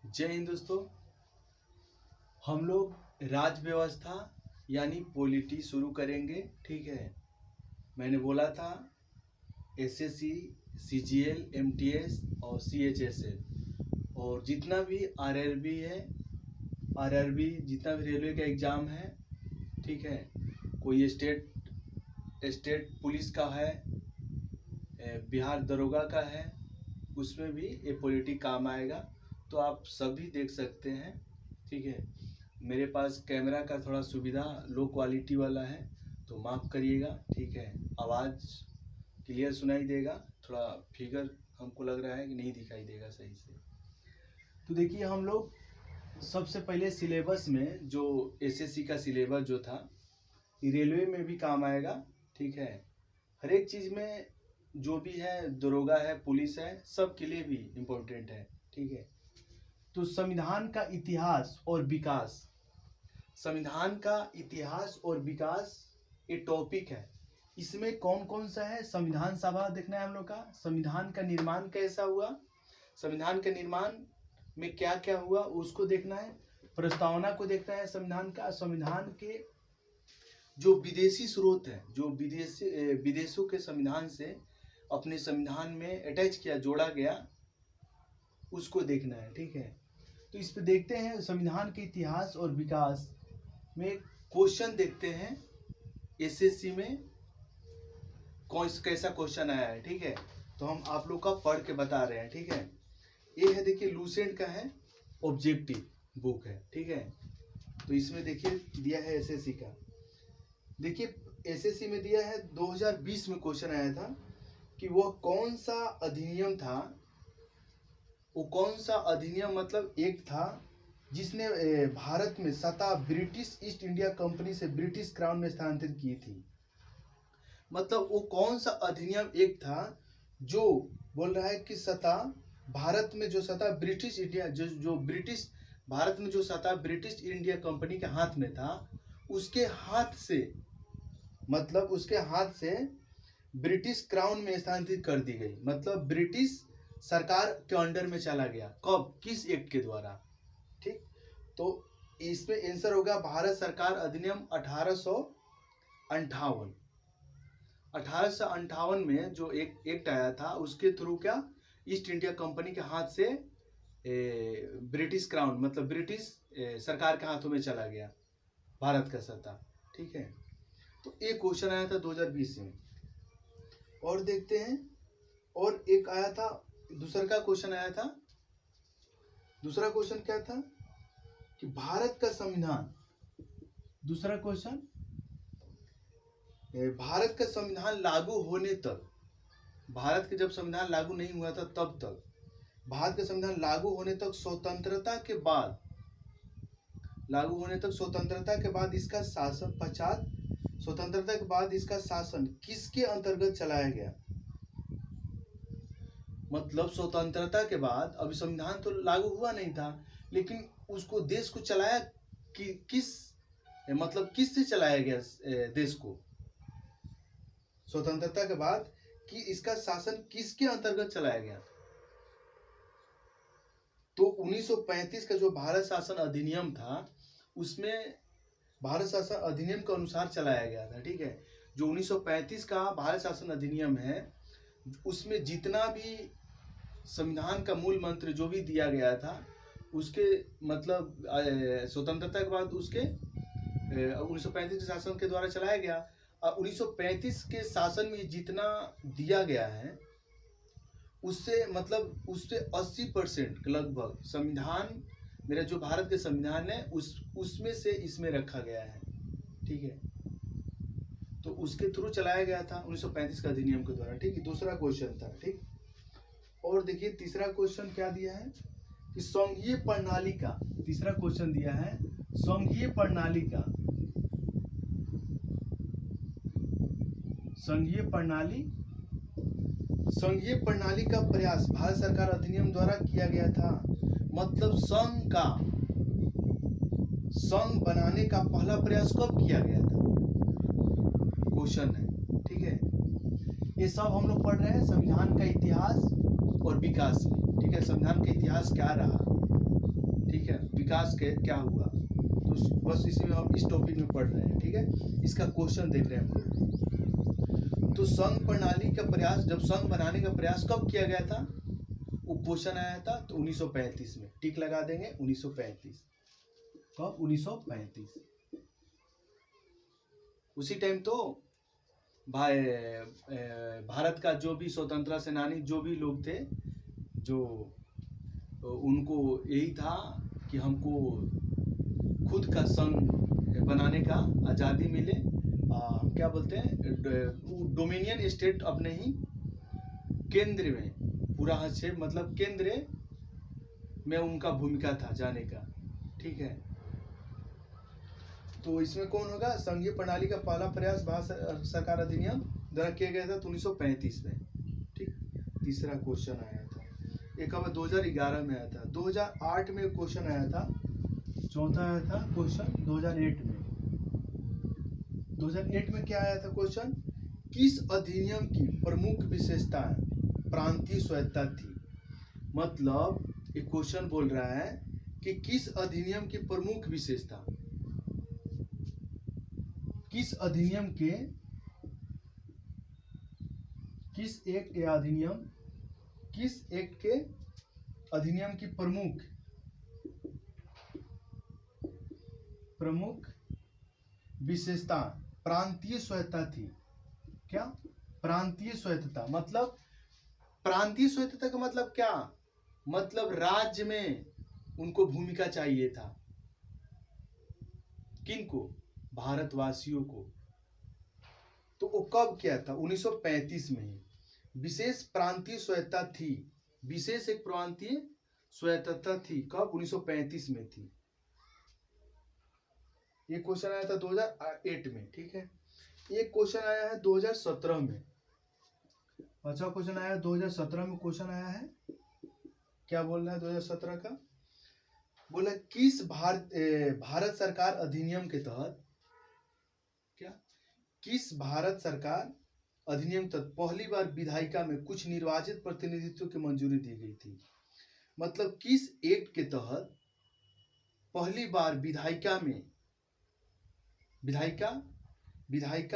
जय हिंद दोस्तों। हम लोग राज व्यवस्था यानी पॉलिटी शुरू करेंगे। ठीक है, मैंने बोला था एसएससी, सीजीएल, एमटीएस और सीएचएसएल और जितना भी आरआरबी है, आरआरबी जितना भी रेलवे का एग्ज़ाम है, ठीक है, कोई स्टेट पुलिस का है, बिहार दरोगा का है, उसमें भी ये पॉलिटी काम आएगा। तो आप सभी देख सकते हैं। ठीक है, मेरे पास कैमरा का थोड़ा सुविधा लो क्वालिटी वाला है तो माफ़ करिएगा। ठीक है, आवाज़ क्लियर सुनाई देगा, थोड़ा फिगर हमको लग रहा है कि नहीं दिखाई देगा सही से। तो देखिए, हम लोग सबसे पहले सिलेबस में जो एसएससी का सिलेबस जो था, रेलवे में भी काम आएगा। ठीक है, हर एक चीज़ में जो भी है, दरोगा है, पुलिस है, सब के लिए भी इम्पोर्टेंट है। ठीक है, तो संविधान का इतिहास और विकास, संविधान का इतिहास और विकास ये टॉपिक है। इसमें कौन कौन सा है? संविधान सभा देखना है हम लोग का, संविधान का निर्माण कैसा हुआ, संविधान के निर्माण में क्या क्या हुआ उसको देखना है, प्रस्तावना को देखना है संविधान का, संविधान के जो विदेशी स्रोत है, जो विदेशों के संविधान से अपने संविधान में अटैच किया, जोड़ा गया, उसको देखना है। ठीक है, तो इस पे देखते हैं संविधान के इतिहास और विकास में क्वेश्चन देखते हैं एसएससी में कौन कैसा क्वेश्चन आया है। ठीक है, तो हम आप लोग का पढ़ के बता रहे हैं। ठीक है, ये है, देखिए लूसेंट का है, ऑब्जेक्टिव बुक है। ठीक है, तो इसमें देखिए दिया है एसएससी का, देखिए एसएससी में दिया है 2020 में क्वेश्चन आया था कि वह कौन सा अधिनियम था, वो कौन सा अधिनियम मतलब एक था जिसने भारत में सत्ता ब्रिटिश ईस्ट इंडिया कंपनी से ब्रिटिश क्राउन में स्थानांतरित की थी। मतलब वो कौन सा अधिनियम एक था जो बोल रहा है कि सत्ता भारत में जो सत्ता ब्रिटिश इंडिया जो ब्रिटिश भारत में जो सत्ता ब्रिटिश इंडिया कंपनी के हाथ में था, उसके हाथ से, मतलब उसके हाथ से ब्रिटिश क्राउन में स्थानांतरित कर दी गई, मतलब ब्रिटिश सरकार के अंडर में चला गया। कब, किस एक्ट के द्वारा? ठीक, तो इसमें आंसर होगा भारत सरकार अधिनियम 1858। 1858 में जो एक एक्ट आया था, उसके थ्रू क्या ईस्ट इंडिया कंपनी के हाथ से ब्रिटिश क्राउन मतलब ब्रिटिश सरकार के हाथों में चला गया भारत का सत्ता। ठीक है, तो एक क्वेश्चन आया था 2020 में। और देखते हैं, और एक आया था, दूसरा का क्वेश्चन आया था। दूसरा क्वेश्चन क्या था कि भारत का संविधान, दूसरा क्वेश्चन, भारत का संविधान लागू होने तक, भारत के जब संविधान लागू नहीं हुआ था तब तक, भारत का संविधान लागू होने तक, स्वतंत्रता के बाद, लागू होने तक स्वतंत्रता के बाद इसका शासन, पश्चात स्वतंत्रता के बाद इसका शासन किसके अंतर्गत चलाया गया? मतलब स्वतंत्रता के बाद अभी संविधान तो लागू हुआ नहीं था, लेकिन उसको देश को चलाया कि किस, मतलब किससे चलाया गया देश को स्वतंत्रता के बाद, कि इसका शासन किसके अंतर्गत चलाया गया? तो 1935 का जो भारत शासन अधिनियम था, उसमें भारत शासन अधिनियम के अनुसार चलाया गया था। ठीक है, जो 1935 का भारत शासन अधिनियम है, उसमें जितना भी संविधान का मूल मंत्र जो भी दिया गया था, उसके मतलब स्वतंत्रता के बाद उसके 1935 के शासन के द्वारा चलाया गया। 1935 के शासन में जितना दिया गया है, उससे मतलब उससे 80% लगभग संविधान, मेरा जो भारत के संविधान है उसमें से इसमें रखा गया है। ठीक है, तो उसके थ्रू चलाया गया था 1935 का अधिनियम के द्वारा। ठीक है, दूसरा क्वेश्चन था। ठीक, और देखिए तीसरा क्वेश्चन क्या दिया है कि संघीय प्रणाली का, तीसरा क्वेश्चन दिया है संघीय प्रणाली का, संघीय प्रणाली का प्रयास भारत सरकार अधिनियम द्वारा किया गया था। मतलब संघ बनाने का पहला प्रयास कब किया गया था, क्वेश्चन है। ठीक है, ये सब हम लोग पढ़ रहे हैं संविधान का इतिहास और विकास में। ठीक है, संविधान का इतिहास क्या रहा, ठीक है, विकास के क्या हुआ, तो बस इसी में हम इस टॉपिक में पढ़ रहे हैं। ठीक है, इसका क्वेश्चन देख रहे हैं हम लोग। तो संघ प्रणाली का प्रयास, जब संघ बनाने का प्रयास कब किया गया था, वो क्वेश्चन आया था तो 1935 में। टिक लगा देंगे 1935। कब? 1935। उसी टाइम तो भाई भारत का जो भी स्वतंत्रता सेनानी जो भी लोग थे, जो उनको यही था कि हमको खुद का संघ बनाने का आज़ादी मिले। क्या बोलते हैं, डोमिनियन स्टेट अपने ही केंद्र में, पूरा हस्तक्षेप मतलब केंद्र में उनका भूमिका था जाने का। ठीक है, तो इसमें कौन होगा? संघीय प्रणाली का पहला प्रयास भारत सरकार अधिनियम द्वारा किया गया था तो 1935 में। ठीक, तीसरा क्वेश्चन आया था। एक अब 2011 में आया था, 2008 में क्वेश्चन आया था, चौथा आया था क्वेश्चन 2008 में। 2008 में क्या आया था क्वेश्चन? किस अधिनियम की प्रमुख विशेषता प्रांतीय स्वायत्तता थी? मतलब एक क्वेश्चन बोल रहा है कि किस अधिनियम की प्रमुख विशेषता, किस अधिनियम के, किस एक अधिनियम, किस एक के अधिनियम की प्रमुख विशेषता प्रांतीय स्वायत्तता थी। क्या? प्रांतीय स्वायत्तता। मतलब प्रांतीय स्वायत्तता का मतलब क्या? मतलब राज्य में उनको भूमिका चाहिए था। किनको? भारतवासियों को। तो वो कब किया था? 1935 में ही। विशेष प्रांतीय स्वायत्तता थी, विशेष एक प्रांतीय स्वायत्तता थी। कब? 1935 में थी। ये क्वेश्चन आया था 2008 में। ठीक है, एक क्वेश्चन आया है 2017 में। अच्छा क्वेश्चन आया 2017 में, क्वेश्चन आया है, क्या बोल रहा है 2017 का? बोला किस भारत सरकार अधिनियम के तहत, क्या, किस भारत सरकार अधिनियम तक पहली बार विधायिका में कुछ निर्वाचित प्रतिनिधित्व की मंजूरी दी गई थी? मतलब किस एक्ट के तहत पहली बार विधायिका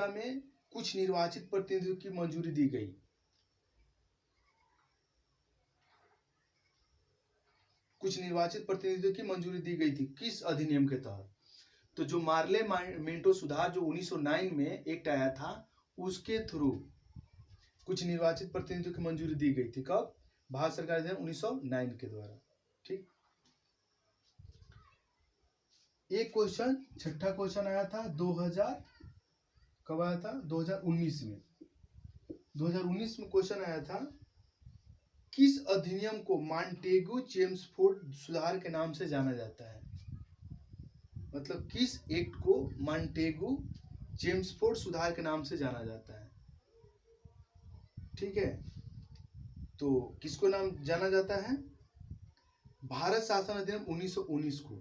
में कुछ निर्वाचित प्रतिनिधित्व की मंजूरी दी गई? कुछ निर्वाचित प्रतिनिधित्व की मंजूरी दी गई थी किस अधिनियम के तहत? तो जो मार्ले-मेंटो सुधार जो 1909 में एक्ट आया था, उसके थ्रू कुछ निर्वाचित प्रतिनिधित्व की मंजूरी दी गई थी। कब? भारत सरकार अधिनियम 1909 के द्वारा। ठीक, एक क्वेश्चन, छठा क्वेश्चन आया था 2000, कब आया था? 2019 में। 2019 में क्वेश्चन आया था, किस अधिनियम को मॉन्टेगू-चेम्सफोर्ड सुधार के नाम से जाना जाता है? मतलब किस एक्ट को मॉन्टेगू-चेम्सफोर्ड सुधार के नाम से जाना जाता है? ठीक है, तो किसको नाम जाना जाता है? भारत शासन अधिनियम 1919 को।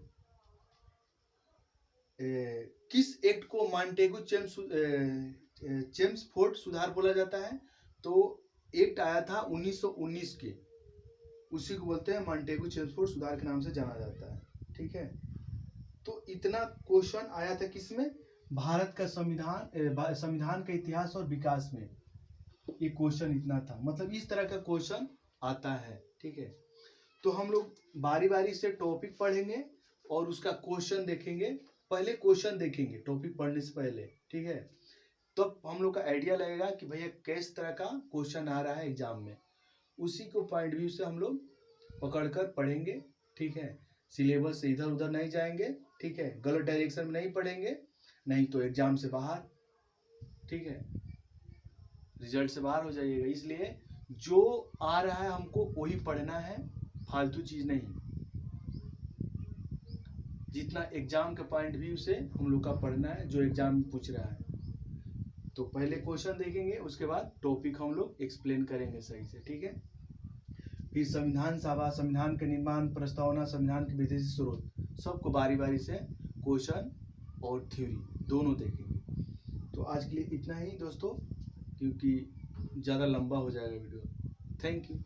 किस एक्ट को मॉन्टेगू-चेम्सफोर्ड सुधार बोला जाता है? तो एक्ट आया था 1919 के, उसी को बोलते हैं मॉन्टेगू-चेम्सफोर्ड सुधार के नाम से जाना जाता है। ठीक है, तो इतना क्वेश्चन आया था किसमें? भारत का संविधान का इतिहास और विकास में ये क्वेश्चन इतना था। मतलब इस तरह का क्वेश्चन आता है। ठीक है, तो हम लोग बारी बारी से टॉपिक पढ़ेंगे और उसका क्वेश्चन देखेंगे। पहले क्वेश्चन देखेंगे टॉपिक पढ़ने से पहले। ठीक है, तो हम लोग का आइडिया लगेगा कि भैया किस तरह का क्वेश्चन आ रहा है एग्जाम में। उसी को पॉइंट व्यू से हम लोग पकड़कर पढ़ेंगे। ठीक है, सिलेबस से इधर उधर नहीं जाएंगे। ठीक है, गलत डायरेक्शन में नहीं पढ़ेंगे, नहीं तो एग्जाम से बाहर, ठीक है, रिजल्ट से बाहर हो जाइएगा। इसलिए जो आ रहा है हमको वही पढ़ना है, फालतू चीज नहीं। जितना एग्जाम के पॉइंट व्यू से हम लोग का पढ़ना है, जो एग्जाम में पूछ रहा है। तो पहले क्वेश्चन देखेंगे, उसके बाद टॉपिक हम लोग एक्सप्लेन करेंगे सही से। ठीक है, फिर संविधान सभा, संविधान के निर्माण, प्रस्तावना, संविधान के विदेशी स्रोत, सबको बारी बारी से क्वेश्चन और थ्योरी दोनों देखेंगे। तो आज के लिए इतना ही दोस्तों, क्योंकि ज़्यादा लंबा हो जाएगा वीडियो। Thank you.